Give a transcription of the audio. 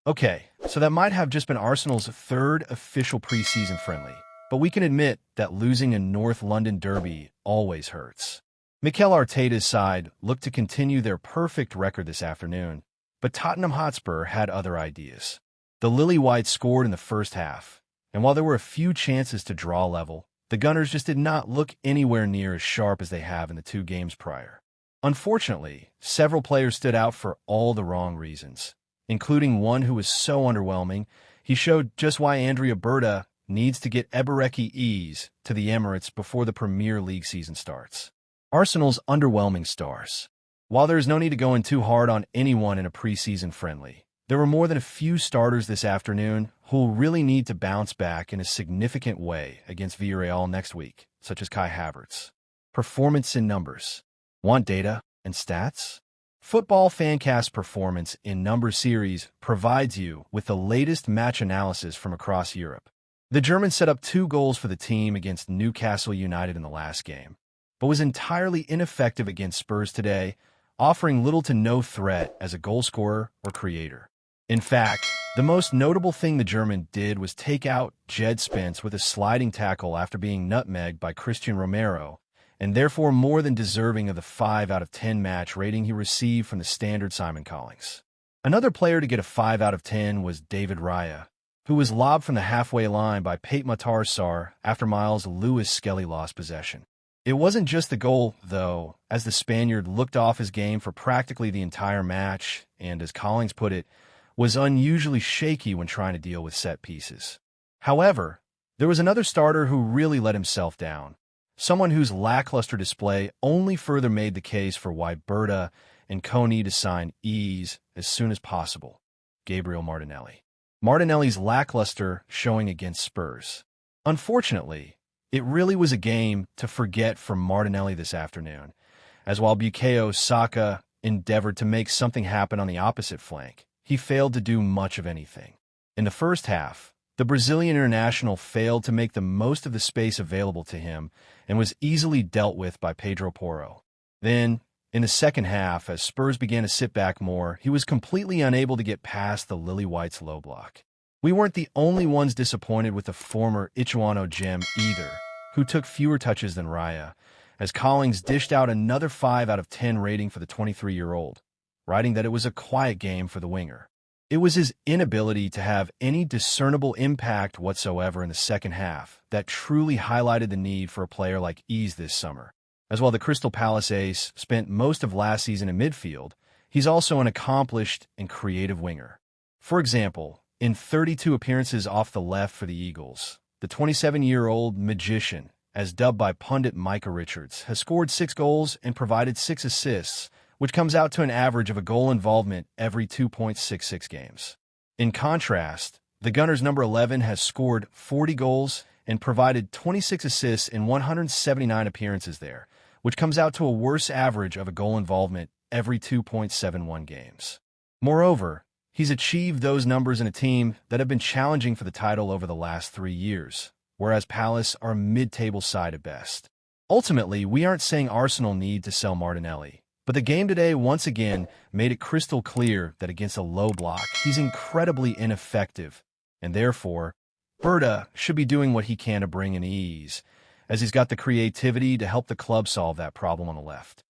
Okay, so that might have just been Arsenal's third official preseason friendly, but we can admit that losing a North London derby always hurts. Mikel Arteta's side looked to continue their perfect record this afternoon, but Tottenham Hotspur had other ideas. The Lily Whites scored in the first half, and while there were a few chances to draw level, the Gunners just did not look anywhere near as sharp as they have in the two games prior. Unfortunately, several players stood out for all the wrong reasons, including one who was so underwhelming, he showed just why Berta needs to get Ebereki ease to the Emirates before the Premier League season starts. Arsenal's underwhelming stars. While there is no need to go in too hard on anyone in a preseason friendly, there were more than a few starters this afternoon who will really need to bounce back in a significant way against Villarreal next week, such as Kai Havertz. Performance in numbers. Want data and stats? Football Fancast Performance in Numbers series provides you with the latest match analysis from across Europe. The German set up 2 goals for the team against Newcastle United in the last game, but was entirely ineffective against Spurs today, offering little to no threat as a goal scorer or creator. In fact, the most notable thing the German did was take out Jed Spence with a sliding tackle after being nutmegged by Christian Romero, and therefore more than deserving of the 5 out of 10 match rating he received from the standard Simon Collings. Another player to get a 5 out of 10 was David Raya, who was lobbed from the halfway line by Pate Matar Sarr after Miles Lewis Skelly lost possession. It wasn't just the goal, though, as the Spaniard looked off his game for practically the entire match and, as Collings put it, was unusually shaky when trying to deal with set pieces. However, there was another starter who really let himself down, someone whose lackluster display only further made the case for why Berta and Co need to sign ease as soon as possible: Gabriel Martinelli. Martinelli's lackluster showing against Spurs. Unfortunately, it really was a game to forget for Martinelli this afternoon, as while Bukayo Saka endeavored to make something happen on the opposite flank, he failed to do much of anything. In the first half, the Brazilian international failed to make the most of the space available to him and was easily dealt with by Pedro Porro. Then, in the second half, as Spurs began to sit back more, he was completely unable to get past the Lily Whites low block. We weren't the only ones disappointed with the former Ichuano gem either, who took fewer touches than Raya, as Collings dished out another 5 out of 10 rating for the 23-year-old, writing that it was a quiet game for the winger. It was his inability to have any discernible impact whatsoever in the second half that truly highlighted the need for a player like Ease this summer. As while the Crystal Palace ace spent most of last season in midfield, he's also an accomplished and creative winger. For example, in 32 appearances off the left for the Eagles, the 27-year-old magician, as dubbed by pundit Micah Richards, has scored 6 goals and provided 6 assists, which comes out to an average of a goal involvement every 2.66 games. In contrast, the Gunners' number 11 has scored 40 goals and provided 26 assists in 179 appearances there, which comes out to a worse average of a goal involvement every 2.71 games. Moreover, he's achieved those numbers in a team that have been challenging for the title over the last 3 years, whereas Palace are a mid-table side at best. Ultimately, we aren't saying Arsenal need to sell Martinelli, but the game today once again made it crystal clear that against a low block, he's incredibly ineffective, and therefore, Berta should be doing what he can to bring in ease, as he's got the creativity to help the club solve that problem on the left.